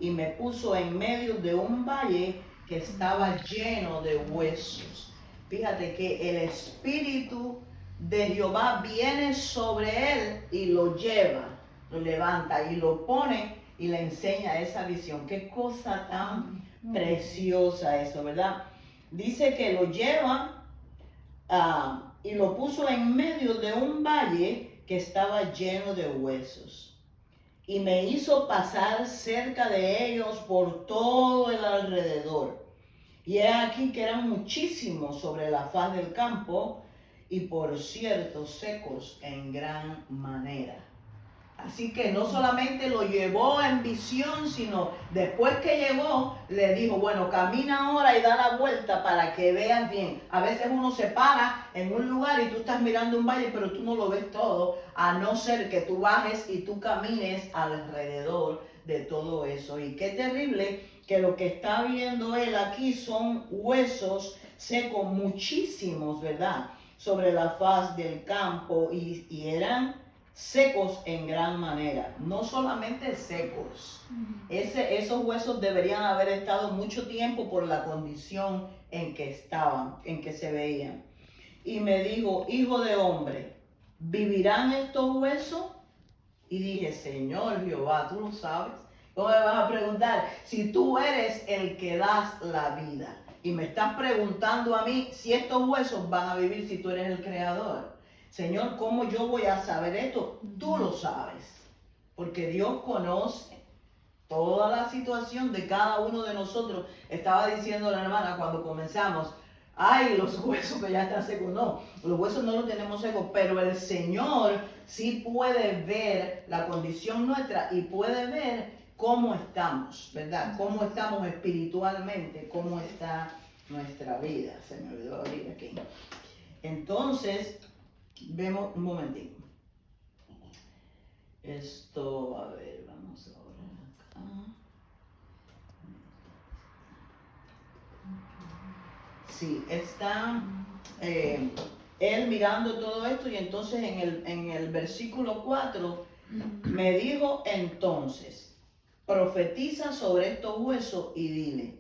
y me puso en medio de un valle que estaba lleno de huesos. Fíjate que el Espíritu de Jehová viene sobre él y lo lleva, lo levanta y lo pone y le enseña esa visión. Qué cosa tan preciosa eso, ¿verdad? Dice que lo lleva y lo puso en medio de un valle que estaba lleno de huesos. Y me hizo pasar cerca de ellos por todo el alrededor. Y he aquí que eran muchísimos sobre la faz del campo, y por cierto secos en gran manera. Así que no solamente lo llevó en visión, sino después que llegó, le dijo, bueno, camina ahora y da la vuelta para que veas bien. A veces uno se para en un lugar y tú estás mirando un valle, pero tú no lo ves todo, a no ser que tú bajes y tú camines alrededor de todo eso. Y qué terrible que lo que está viendo él aquí son huesos secos, muchísimos, ¿verdad? Sobre la faz del campo, y eran secos en gran manera, no solamente secos. Esos huesos deberían haber estado mucho tiempo por la condición en que estaban, en que se veían. Y me dijo, hijo de hombre, ¿vivirán estos huesos? Y dije, Señor Jehová, tú lo sabes. ¿Cómo me vas a preguntar si tú eres el que das la vida? Y me estás preguntando a mí si estos huesos van a vivir si tú eres el creador. Señor, ¿cómo yo voy a saber esto? Tú lo sabes, porque Dios conoce toda la situación de cada uno de nosotros. Estaba diciendo la hermana cuando comenzamos, ay, los huesos que ya están secos. No, los huesos no los tenemos secos, pero el Señor sí puede ver la condición nuestra y puede ver cómo estamos, ¿verdad? Cómo estamos espiritualmente, cómo está nuestra vida. Se me olvidó abrir aquí. Entonces, vemos un momentito. Esto, a ver, vamos ahora acá. Sí, está él mirando todo esto, y entonces en el versículo 4 me dijo entonces, profetiza sobre estos huesos y dile,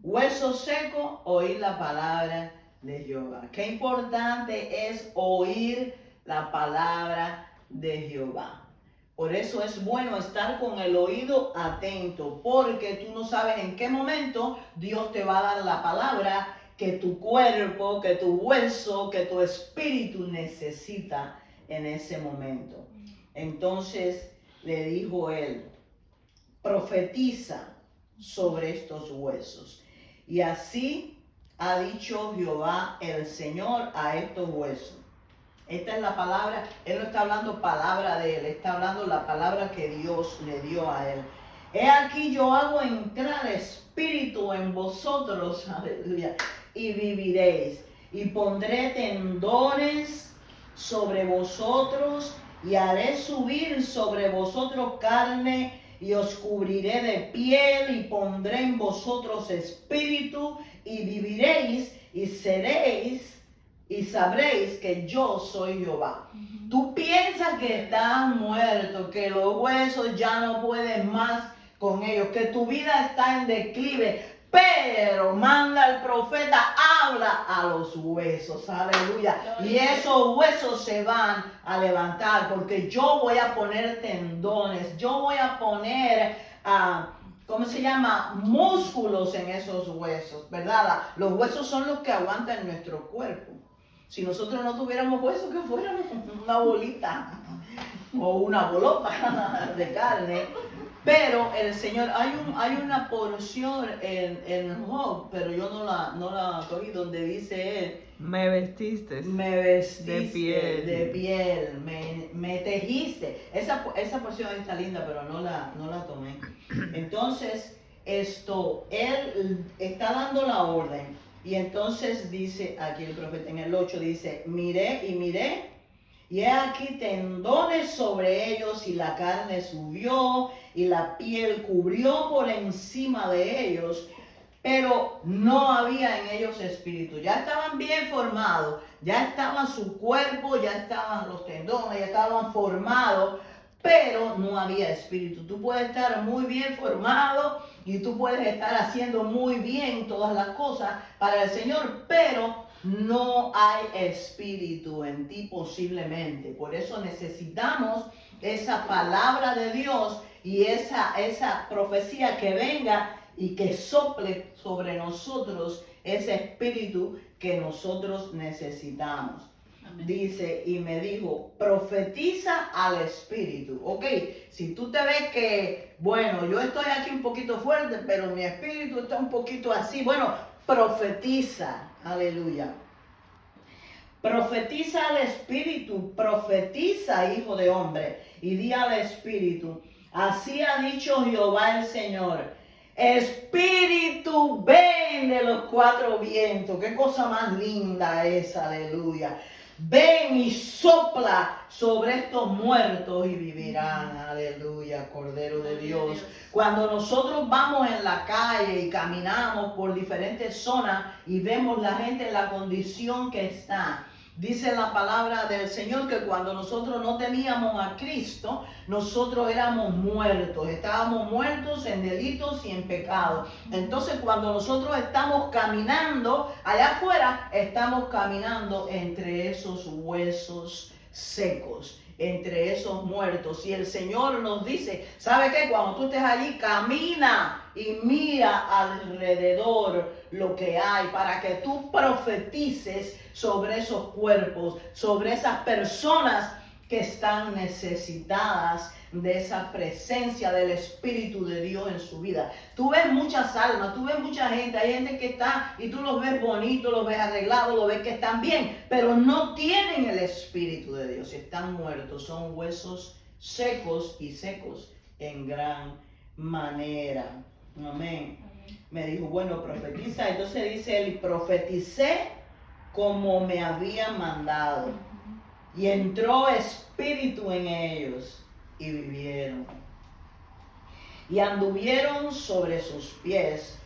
huesos secos, oír la palabra de Jehová. Qué importante es oír la palabra de Jehová. Por eso es bueno estar con el oído atento, porque tú no sabes en qué momento Dios te va a dar la palabra que tu cuerpo, que tu hueso, que tu espíritu necesita en ese momento. Entonces le dijo él, profetiza sobre estos huesos. Y así ha dicho Jehová el Señor a estos huesos. Esta es la palabra, él no está hablando palabra de él, está hablando la palabra que Dios le dio a él. He aquí yo hago entrar espíritu en vosotros, aleluya, y viviréis. Y pondré tendones sobre vosotros y haré subir sobre vosotros carne y os cubriré de piel y pondré en vosotros espíritu y viviréis y seréis y sabréis que yo soy Jehová. Tú piensas que estás muerto, que los huesos ya no pueden más con ellos, que tu vida está en declive, pero manda el profeta, habla a los huesos, aleluya. Y esos huesos se van a levantar, porque yo voy a poner tendones, yo voy a poner ¿cómo se llama? Músculos en esos huesos, ¿verdad? Los huesos son los que aguantan nuestro cuerpo. Si nosotros no tuviéramos huesos, que fuéramos una bolita o una bolota de carne. Pero el Señor, hay una porción en Job, pero yo no la cogí, donde dice él, me vestiste de piel, me tejiste. Esa porción está linda, pero no la tomé. Entonces, él está dando la orden. Y entonces dice aquí el profeta en el 8, dice, miré, y he aquí tendones sobre ellos, y la carne subió, y la piel cubrió por encima de ellos, pero no había en ellos espíritu. Ya estaban bien formados, ya estaba su cuerpo, ya estaban los tendones, ya estaban formados, pero no había espíritu. Tú puedes estar muy bien formado y tú puedes estar haciendo muy bien todas las cosas para el Señor, pero no hay espíritu en ti posiblemente. Por eso necesitamos esa palabra de Dios y esa profecía que venga y que sople sobre nosotros ese espíritu que nosotros necesitamos. Amén. Dice, y me dijo, profetiza al espíritu. Ok, si tú te ves que, bueno, yo estoy aquí un poquito fuerte, pero mi espíritu está un poquito así, bueno, profetiza. Aleluya. Profetiza al espíritu, profetiza, hijo de hombre, y di al espíritu, así ha dicho Jehová el Señor, espíritu, ven de los cuatro vientos. Qué cosa más linda es, aleluya. Ven y sopla sobre estos muertos y vivirán, aleluya, Cordero de Dios. Cuando nosotros vamos en la calle y caminamos por diferentes zonas y vemos la gente en la condición que está, dice la palabra del Señor que cuando nosotros no teníamos a Cristo, nosotros éramos muertos, estábamos muertos en delitos y en pecados. Entonces cuando nosotros estamos caminando allá afuera, estamos caminando entre esos huesos secos, entre esos muertos. Y el Señor nos dice, ¿sabe qué? Cuando tú estés allí, camina y mira alrededor lo que hay para que tú profetices sobre esos cuerpos, sobre esas personas que están necesitadas de esa presencia del Espíritu de Dios en su vida. Tú ves muchas almas, tú ves mucha gente, hay gente que está y tú los ves bonitos, los ves arreglados, los ves que están bien, pero no tienen el Espíritu de Dios, están muertos, son huesos secos y secos en gran manera. Amén. Me dijo, bueno, profetiza. Entonces dice él, profeticé como me había mandado. Y entró espíritu en ellos y vivieron. Y anduvieron sobre sus pies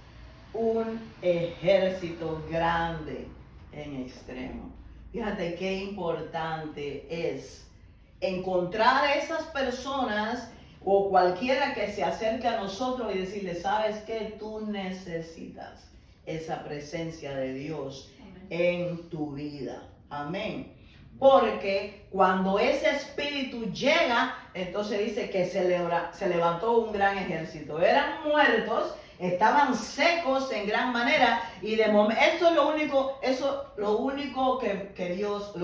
un ejército grande en extremo. Fíjate qué importante es encontrar a esas personas o cualquiera que se acerque a nosotros y decirle, ¿sabes qué? Tú necesitas esa presencia de Dios. Amén. En tu vida. Amén. Porque cuando ese espíritu llega, entonces dice que se levantó un gran ejército. Eran muertos, estaban secos en gran manera y de momento, lo único que Dios,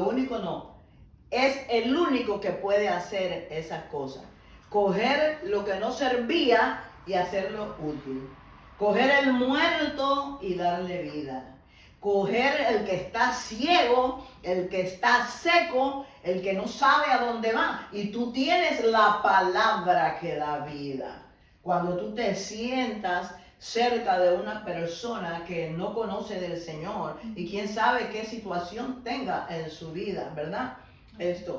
es el único que puede hacer esas cosas. Coger lo que no servía y hacerlo útil. Coger el muerto y darle vida. Coger el que está ciego, el que está seco, el que no sabe a dónde va. Y tú tienes la palabra que da vida. Cuando tú te sientas cerca de una persona que no conoce del Señor y quién sabe qué situación tenga en su vida, ¿verdad?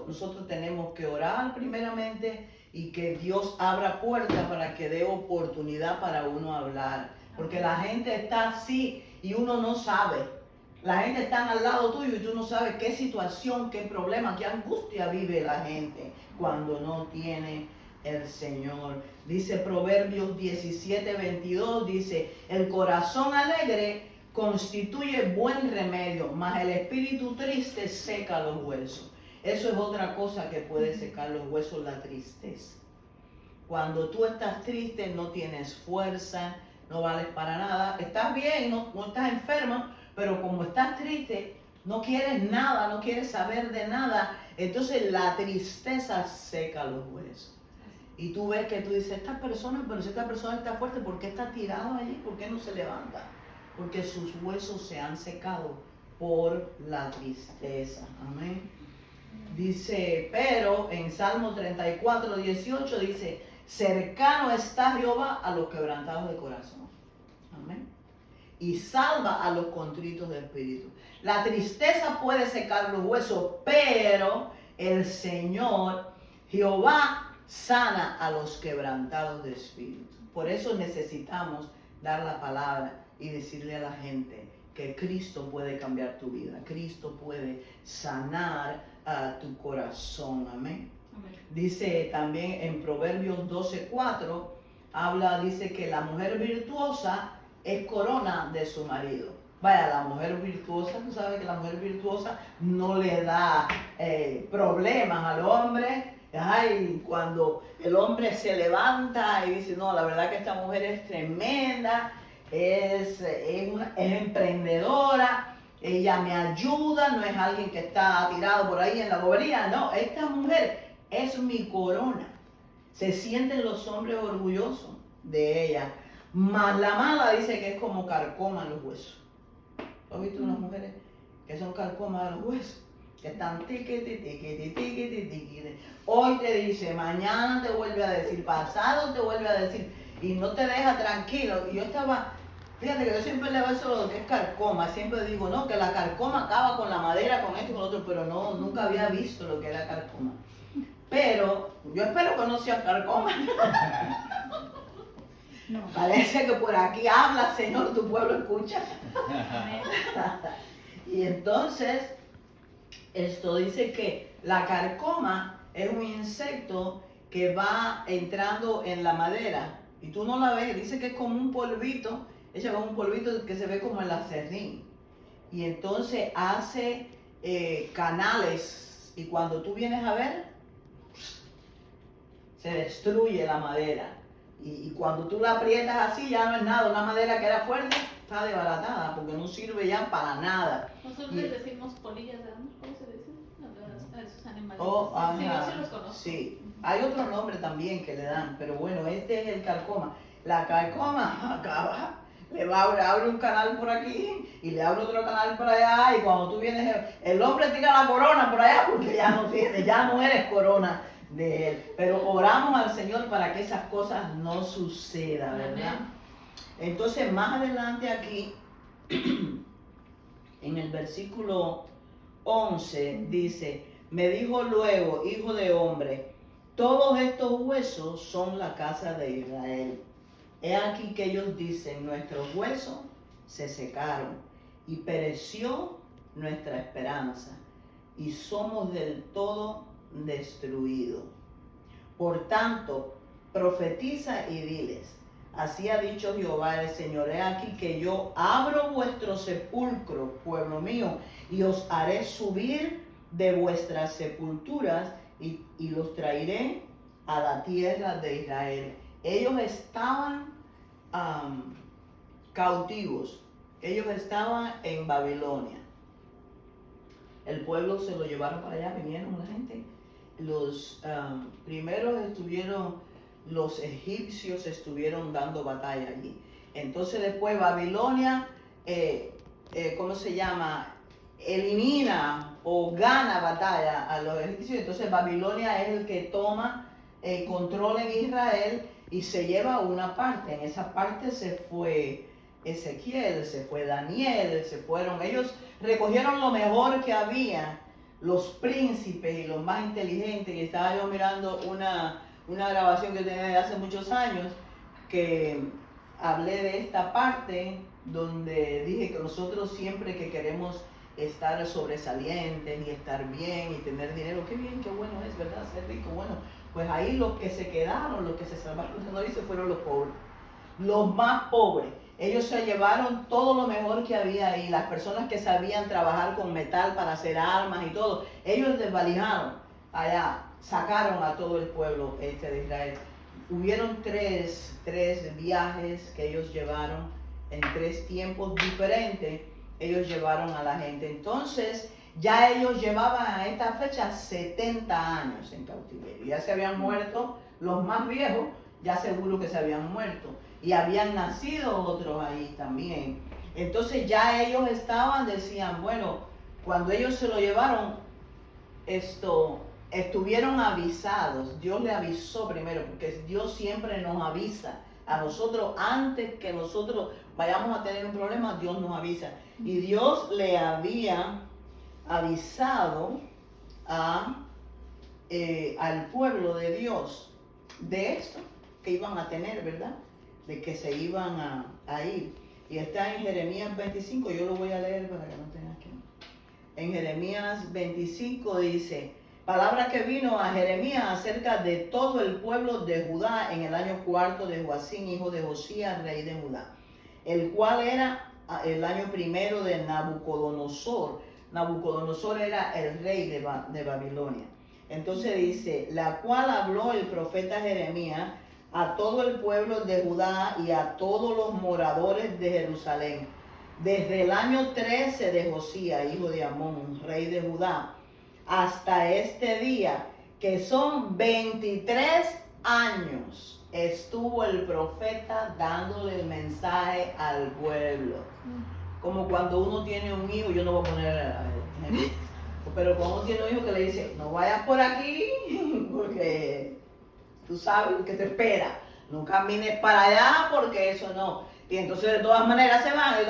Nosotros tenemos que orar primeramente y que Dios abra puertas para que dé oportunidad para uno hablar. Porque la gente está así y uno no sabe. La gente está al lado tuyo y tú no sabes qué situación, qué problema, qué angustia vive la gente cuando no tiene el Señor. Dice Proverbios 17:22, dice, el corazón alegre constituye buen remedio, mas el espíritu triste seca los huesos. Eso es otra cosa que puede secar los huesos, la tristeza. Cuando tú estás triste, no tienes fuerza, no vales para nada. Estás bien, no estás enfermo, pero como estás triste, no quieres nada, no quieres saber de nada. Entonces la tristeza seca los huesos. Y tú ves que tú dices, pero si esta persona está fuerte, ¿por qué está tirado allí? ¿Por qué no se levanta? Porque sus huesos se han secado por la tristeza. Amén. Dice, pero en Salmo 34:18 dice, cercano está Jehová a los quebrantados de corazón. Amén. Y salva a los contritos de espíritu. La tristeza puede secar los huesos, pero el Señor, Jehová, sana a los quebrantados de espíritu. Por eso necesitamos dar la palabra y decirle a la gente que Cristo puede cambiar tu vida. Cristo puede sanar a tu corazón. Amén. Dice también en Proverbios 12:4, dice que la mujer virtuosa es corona de su marido. Vaya, la mujer virtuosa, tú sabes que la mujer virtuosa no le da problemas al hombre. Ay, cuando el hombre se levanta y dice, no, la verdad que esta mujer es tremenda, es emprendedora, ella me ayuda, no es alguien que está tirado por ahí en la bobería, no, esta mujer es mi corona. Se sienten los hombres orgullosos de ella. Mas la mala dice que es como carcoma en los huesos. ¿Has visto unas mujeres que son carcomas de los huesos? Que están tiquiti, tiquiti, tiquiti, tiquiti. Hoy te dice, mañana te vuelve a decir, pasado te vuelve a decir, y no te deja tranquilo. Y yo estaba, fíjate que yo siempre le veo eso lo que es carcoma, siempre digo, no, que la carcoma acaba con la madera, con esto y con lo otro, pero no, nunca había visto lo que era carcoma. Pero yo espero que no sea carcoma. No. Parece que por aquí habla, Señor, tu pueblo escucha. Y entonces, esto dice que la carcoma es un insecto que va entrando en la madera y tú no la ves, dice que es como un polvito, ella ve un polvito que se ve como el acerrín. Y entonces hace canales y cuando tú vienes a ver, se destruye la madera. Y cuando tú la aprietas así, ya no es nada. Una madera que era fuerte está desbaratada porque no sirve ya para nada. Nosotros les decimos polillas de árbol, ¿cómo se dice? A esos animales. Sí, no, sí los conozco. Sí, hay otro nombre también que le dan, pero bueno, este es el carcoma. La carcoma acaba, abre un canal por aquí y le abre otro canal por allá. Y cuando tú vienes, el hombre tira la corona por allá porque ya no tiene, ya no eres corona de él. Pero oramos al Señor para que esas cosas no sucedan, ¿verdad? Entonces más adelante aquí en el versículo 11 dice, me dijo luego, hijo de hombre, todos estos huesos son la casa de Israel. He aquí que ellos dicen, nuestros huesos se secaron y pereció nuestra esperanza y somos del todo destruido. Por tanto, profetiza y diles, así ha dicho Jehová el Señor, he aquí que yo abro vuestro sepulcro, pueblo mío, y os haré subir de vuestras sepulturas y los traeré a la tierra de Israel. Ellos estaban cautivos, ellos estaban en Babilonia. El pueblo se lo llevaron para allá, vinieron la gente. Los primeros los egipcios estuvieron dando batalla allí. Entonces después Babilonia, ¿cómo se llama? Elimina o gana batalla a los egipcios. Entonces Babilonia es el que toma control en Israel y se lleva una parte. En esa parte se fue Ezequiel, se fue Daniel, ellos recogieron lo mejor que había, los príncipes y los más inteligentes. Y estaba yo mirando una grabación que tenía de hace muchos años que hablé de esta parte donde dije que nosotros siempre que queremos estar sobresalientes y estar bien y tener dinero, qué bien, qué bueno es, ¿verdad? Ser rico, bueno, pues ahí los que se quedaron, los que se salvaron, no dice, fueron los pobres, los más pobres. Ellos se llevaron todo lo mejor que había ahí, las personas que sabían trabajar con metal para hacer armas y todo, ellos desvalijaron allá, sacaron a todo el pueblo de Israel. Hubieron tres viajes que ellos llevaron en 3 tiempos diferentes, ellos llevaron a la gente. Entonces, ya ellos llevaban a esta fecha 70 años en cautiverio. Ya se habían muerto los más viejos, ya seguro que se habían muerto. Y habían nacido otros ahí también. Entonces ya ellos decían, bueno, cuando ellos se lo llevaron, estuvieron avisados. Dios le avisó primero, porque Dios siempre nos avisa a nosotros antes que nosotros vayamos a tener un problema. Dios nos avisa. Y Dios le había avisado al pueblo de Dios de esto que iban a tener, ¿verdad? De que se iban a ir. Y está en Jeremías 25, yo lo voy a leer para que no tengas que... En Jeremías 25 dice, palabra que vino a Jeremías acerca de todo el pueblo de Judá en el año 4 de Joacín, hijo de Josías, rey de Judá, el cual era el año primero de Nabucodonosor. Nabucodonosor era el rey de Babilonia. Entonces dice, la cual habló el profeta Jeremías a todo el pueblo de Judá y a todos los moradores de Jerusalén, desde el año 13 de Josías, hijo de Amón, rey de Judá, hasta este día, que son 23 años, estuvo el profeta dándole el mensaje al pueblo. Como cuando uno tiene un hijo, yo no voy a poner pero cuando uno tiene un hijo que le dice, no vayas por aquí, porque tú sabes lo que te espera, no camines para allá, porque eso no. Y entonces de todas maneras se van, y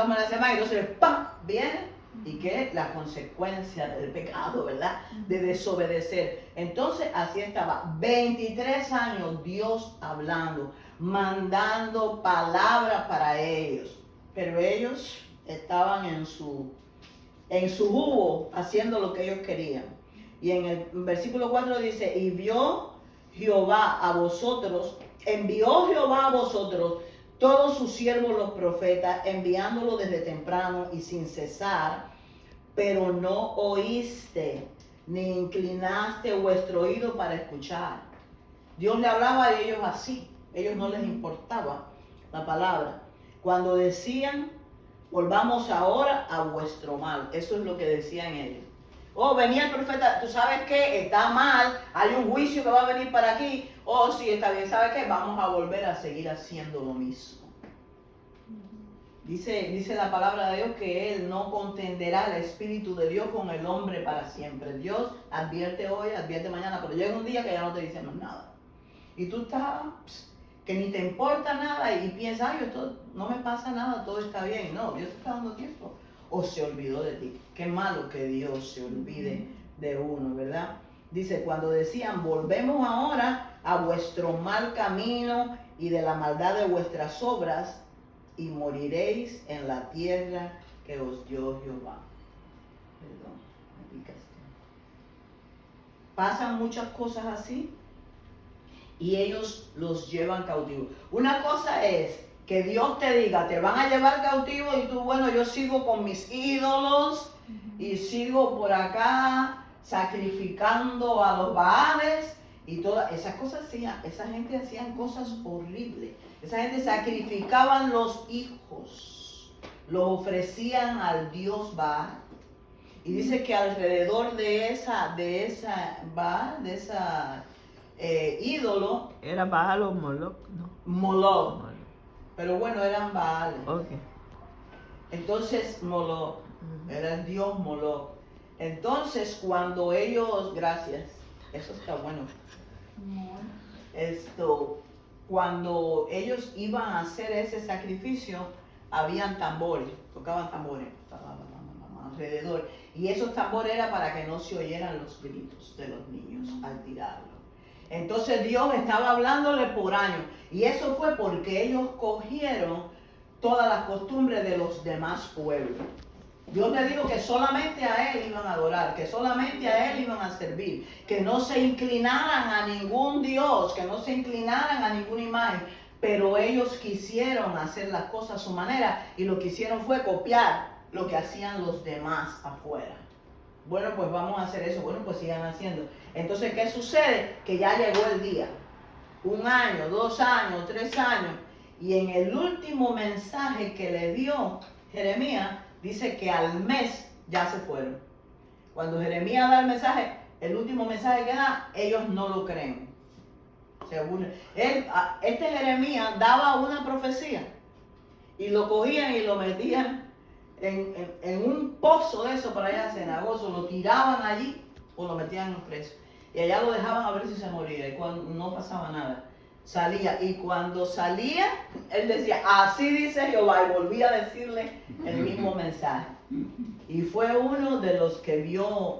entonces ¡pam! Viene, y que la consecuencia del pecado, ¿verdad? De desobedecer. Entonces así estaba, 23 años Dios hablando, mandando palabras para ellos, pero ellos estaban en su jugo, haciendo lo que ellos querían. Y en el versículo 4 dice, y envió Jehová a vosotros todos sus siervos los profetas, enviándolos desde temprano y sin cesar, pero no oíste, ni inclinaste vuestro oído para escuchar. Dios le hablaba a ellos así, ellos no les importaba la palabra. Cuando decían, volvamos ahora a vuestro mal, eso es lo que decían ellos. Oh, venía el profeta, tú sabes que está mal, hay un juicio que va a venir para aquí. Oh, sí, está bien, ¿sabes qué? Vamos a volver a seguir haciendo lo mismo. Dice la palabra de Dios que Él no contenderá el Espíritu de Dios con el hombre para siempre. Dios advierte hoy, advierte mañana, pero llega un día que ya no te dice más nada. Y tú estás, que ni te importa nada y piensas, ay, esto no me pasa nada, todo está bien. No, Dios te está dando tiempo. O se olvidó de ti. Qué malo que Dios se olvide de uno, ¿verdad? Dice, cuando decían, volvemos ahora a vuestro mal camino y de la maldad de vuestras obras, y moriréis en la tierra que os dio Jehová. Perdón, me picaste. Pasan muchas cosas así y ellos los llevan cautivos. Una cosa es que Dios te diga, te van a llevar cautivo y tú, bueno, yo sigo con mis ídolos y sigo por acá sacrificando a los Baales y todas esas cosas hacían, esa gente hacían cosas horribles. Esa gente sacrificaban los hijos, los ofrecían al dios Baal. Y dice que alrededor de esa Baal, de esa ídolo. ¿Era Baal o Moloch? No. Moloch. Pero bueno, eran Baales. Okay. Entonces Moloch, era el dios Moloch. Entonces cuando ellos, gracias, eso está bueno. Cuando ellos iban a hacer ese sacrificio, habían tambores, tocaban tambores alrededor. Y esos tambores eran para que no se oyeran los gritos de los niños al tirarlo. Entonces Dios estaba hablándole por años. Y eso fue porque ellos cogieron todas las costumbres de los demás pueblos. Dios le dijo que solamente a Él iban a adorar, que solamente a Él iban a servir, que no se inclinaran a ningún Dios, que no se inclinaran a ninguna imagen. Pero ellos quisieron hacer las cosas a su manera y lo que hicieron fue copiar lo que hacían los demás afuera. Bueno, pues vamos a hacer eso. Bueno, pues sigan haciendo. Entonces, ¿qué sucede? Que ya llegó el día. 1 año, 2 años, 3 años. Y en el último mensaje que le dio Jeremías, dice que al mes ya se fueron. Cuando Jeremías da el mensaje, el último mensaje que da, ellos no lo creen. Este Jeremías daba una profecía y lo cogían y lo metían en un pozo de eso para allá, cenagoso, lo tiraban allí o lo metían preso. Y allá lo dejaban a ver si se moría y cuando no pasaba nada. Salía, y cuando salía, él decía, así dice Jehová, y volvía a decirle el mismo mensaje. Y fue uno de los que vio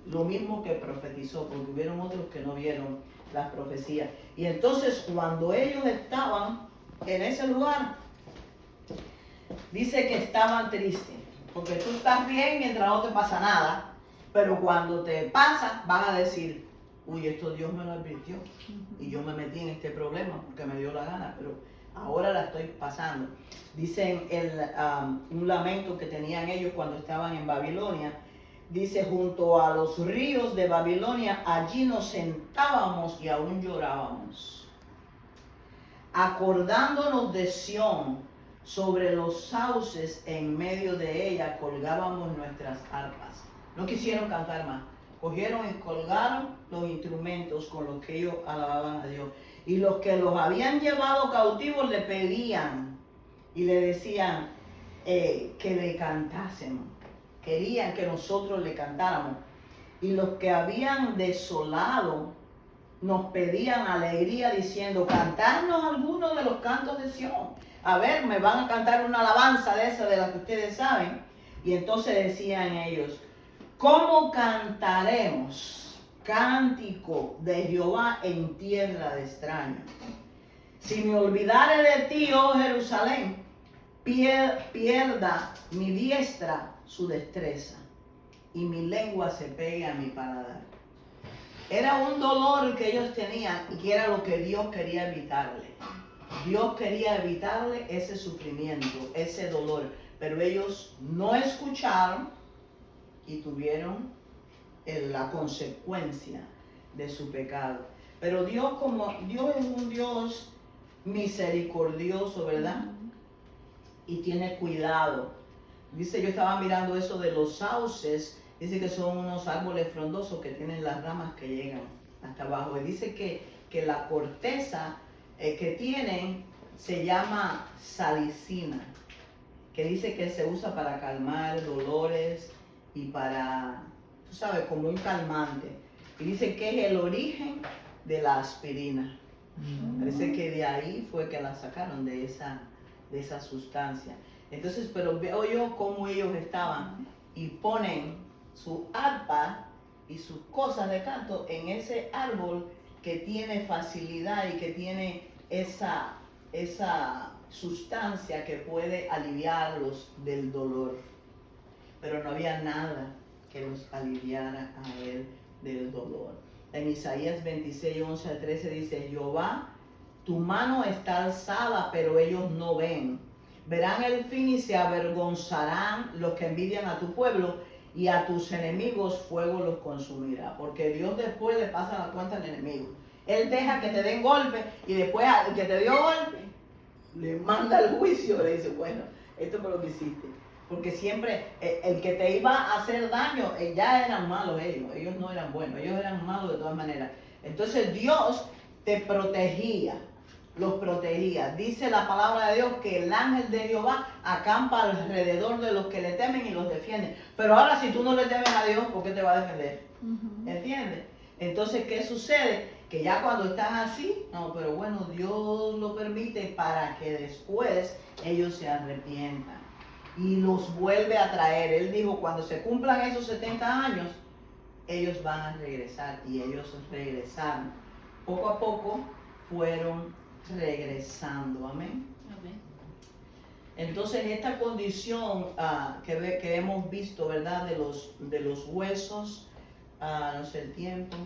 lo mismo que profetizó, porque hubieron otros que no vieron las profecías. Y entonces cuando ellos estaban en ese lugar, dice que estaban tristes, porque tú estás bien mientras no te pasa nada, Pero cuando te pasa, vas a decir, uy, esto Dios me lo advirtió y yo me metí en este problema porque me dio la gana, pero ahora la estoy pasando. Dicen un lamento que tenían ellos cuando estaban en Babilonia. Dice, junto a los ríos de Babilonia, allí nos sentábamos y aún llorábamos. Acordándonos de Sión, sobre los sauces en medio de ella colgábamos nuestras arpas. No quisieron cantar más. Cogieron y colgaron los instrumentos con los que ellos alababan a Dios. Y los que los habían llevado cautivos le pedían y le decían que le cantásemos. Querían que nosotros le cantáramos. Y los que habían desolado nos pedían alegría diciendo, cantadnos algunos de los cantos de Sión. A ver, me van a cantar una alabanza de esa de la que ustedes saben. Y entonces decían ellos, ¿cómo cantaremos cántico de Jehová en tierra de extraños? Si me olvidare de ti, oh Jerusalén, pierda mi diestra su destreza y mi lengua se pegue a mi paladar. Era un dolor que ellos tenían y que era lo que Dios quería evitarle. Dios quería evitarle ese sufrimiento, ese dolor, pero ellos no escucharon y tuvieron la consecuencia de su pecado. Pero Dios, como Dios es un Dios misericordioso, ¿verdad? Y tiene cuidado. Dice, yo estaba mirando eso de los sauces, dice que son unos árboles frondosos que tienen las ramas que llegan hasta abajo. Y dice que la corteza que tienen se llama salicina, que dice que se usa para calmar dolores y para, tú sabes, como un calmante. Y dice que es el origen de la aspirina. Parece que de ahí fue que la sacaron, de esa sustancia. Entonces, pero veo yo cómo ellos estaban y ponen su arpa y sus cosas de canto en ese árbol que tiene facilidad y que tiene esa sustancia que puede aliviarlos del dolor. Pero no había nada que los aliviara a él del dolor. En Isaías 26, 11 al 13 dice, Jehová, tu mano está alzada, pero ellos no ven. Verán el fin y se avergonzarán los que envidian a tu pueblo, y a tus enemigos fuego los consumirá. Porque Dios después le pasa la cuenta al enemigo. Él deja que te den golpe y después al que te dio golpe le manda el juicio, le dice, bueno, esto fue lo que hiciste. Porque siempre el que te iba a hacer daño, ya eran malos ellos no eran buenos, ellos eran malos de todas maneras. Entonces Dios te protegía, los protegía. Dice la palabra de Dios que el ángel de Jehová acampa alrededor de los que le temen y los defiende. Pero ahora si tú no le temes a Dios, ¿por qué te va a defender? ¿Entiendes? Entonces, ¿qué sucede? Que ya cuando están así, no, pero bueno, Dios lo permite para que después ellos se arrepientan. Y los vuelve a traer. Él dijo, cuando se cumplan esos 70 años, ellos van a regresar. Y ellos regresaron. Poco a poco fueron regresando. Amén. Amén. Entonces, esta condición que hemos visto, ¿verdad? De los huesos, no sé el tiempo.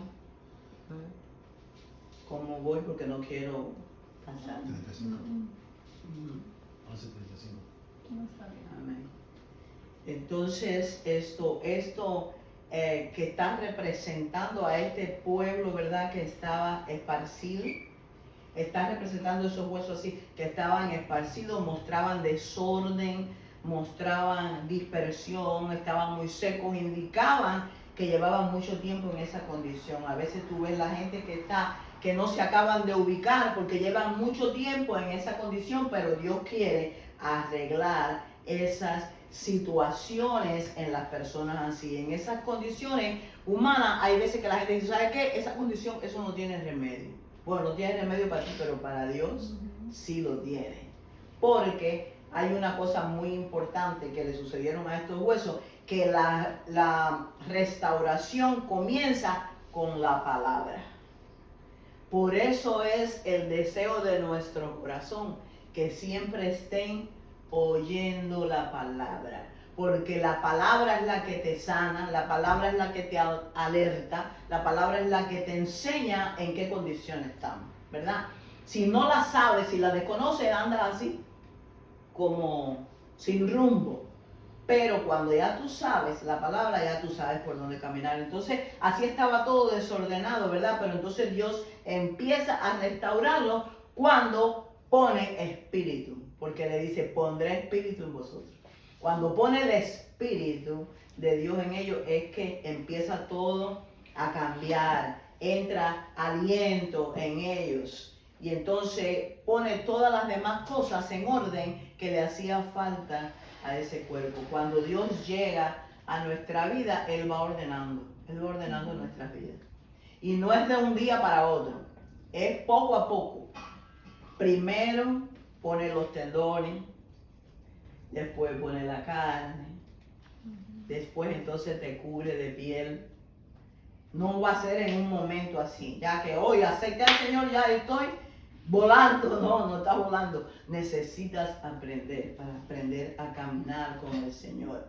¿Cómo voy? Porque no quiero pasar. 35. Mm. 11:35. No está bien. Amén. Entonces, esto que está representando a este pueblo, ¿verdad? Que estaba esparcido, está representando esos huesos así, que estaban esparcidos, mostraban desorden, mostraban dispersión, estaban muy secos, indicaban que llevaban mucho tiempo en esa condición. A veces tú ves la gente que no se acaban de ubicar porque llevan mucho tiempo en esa condición, pero Dios quiere arreglar esas situaciones en las personas así. En esas condiciones humanas hay veces que la gente dice, ¿sabe qué? Esa condición, eso no tiene remedio. Bueno, no tiene remedio para ti, pero para Dios sí lo tiene. Porque hay una cosa muy importante que le sucedieron a estos huesos, que la restauración comienza con la palabra. Por eso es el deseo de nuestro corazón, que siempre estén oyendo la palabra. Porque la palabra es la que te sana, la palabra es la que te alerta, la palabra es la que te enseña en qué condición estamos, ¿verdad? Si no la sabes, si la desconoces, andas así, como sin rumbo. Pero cuando ya tú sabes la palabra, ya tú sabes por dónde caminar. Entonces, así estaba todo desordenado, ¿verdad? Pero entonces Dios empieza a restaurarlo cuando pone espíritu. Porque le dice, pondré espíritu en vosotros. Cuando pone el espíritu de Dios en ellos, es que empieza todo a cambiar. Entra aliento en ellos. Y entonces pone todas las demás cosas en orden que le hacían falta a ese cuerpo. Cuando Dios llega a nuestra vida, Él va ordenando nuestras vidas. Y no es de un día para otro, es poco a poco. Primero pone los tendones, después pone la carne, después entonces te cubre de piel. No va a ser en un momento así, ya que hoy acepté al Señor, ya estoy volando. No estás volando. Necesitas aprender a caminar con el Señor.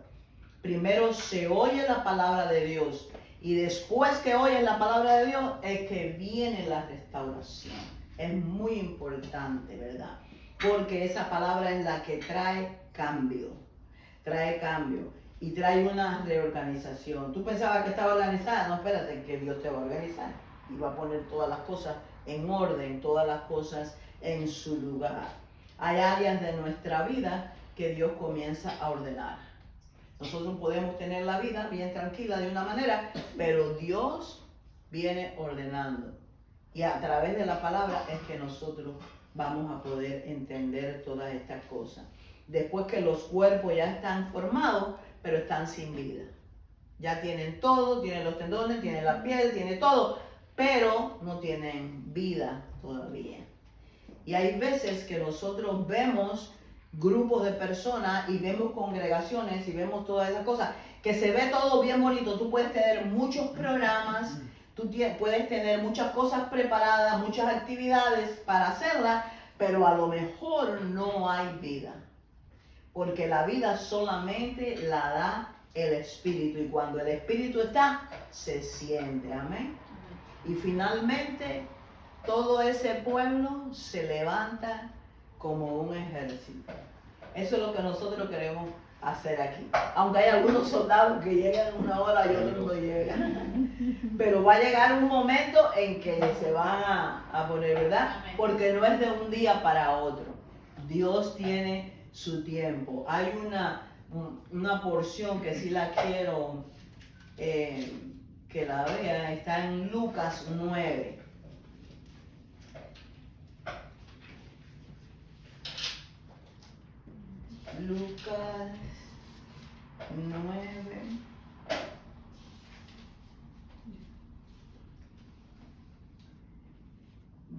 Primero se oye la palabra de Dios y después que oyes la palabra de Dios es que viene la restauración. Es muy importante, ¿verdad? Porque esa palabra es la que trae cambio y trae una reorganización. Tú pensabas que estaba organizada, no, espérate, que Dios te va a organizar y va a poner todas las cosas en orden, todas las cosas en su lugar. Hay áreas de nuestra vida que Dios comienza a ordenar. Nosotros podemos tener la vida bien tranquila de una manera, pero Dios viene ordenando. Y a través de la palabra es que nosotros vamos a poder entender todas estas cosas. Después que los cuerpos ya están formados, pero están sin vida. Ya tienen todo, tienen los tendones, tienen la piel, tienen todo, pero no tienen vida todavía. Y hay veces que nosotros vemos grupos de personas y vemos congregaciones y vemos todas esas cosas, que se ve todo bien bonito. Tú puedes tener muchos programas, tú puedes tener muchas cosas preparadas, muchas actividades para hacerlas, pero a lo mejor no hay vida. Porque la vida solamente la da el Espíritu. Y cuando el Espíritu está, se siente. Amén. Y finalmente, todo ese pueblo se levanta como un ejército. Eso es lo que nosotros queremos hacer aquí. Aunque hay algunos soldados que llegan en una hora y otros no llegan. Pero va a llegar un momento en que se van a poner, ¿verdad? Porque no es de un día para otro. Dios tiene su tiempo. Hay una porción que sí la quiero que la vean, está en Lucas 9. Lucas 9.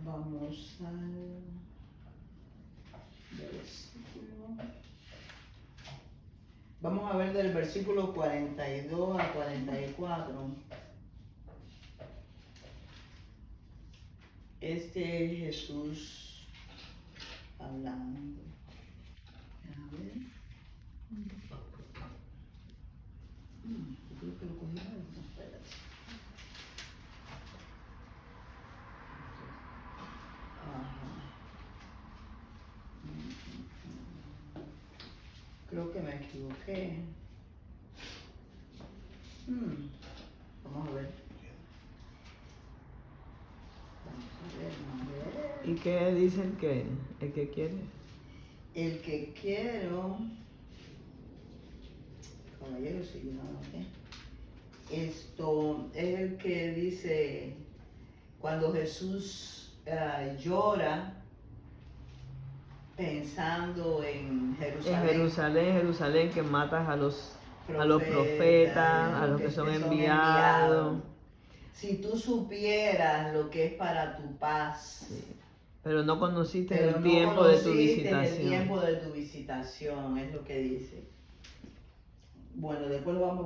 Vamos al versículo. Vamos a ver del versículo 42 al 44. Este es Jesús hablando. A ver. Yo creo que lo cogí mal. No, espérate. Creo que me equivoqué. Vamos a ver. ¿Y qué dice el que quiere? El que quiero, caballero, si no, ¿okay? Esto es el que dice, cuando Jesús llora, pensando en Jerusalén. En Jerusalén, Jerusalén, que matas a los profetas, a los que son enviados. Si tú supieras lo que es para tu paz. Sí. Pero no conociste Pero el no tiempo de tu conociste visitación. el tiempo de tu visitación, es lo que dice. Bueno, después lo vamos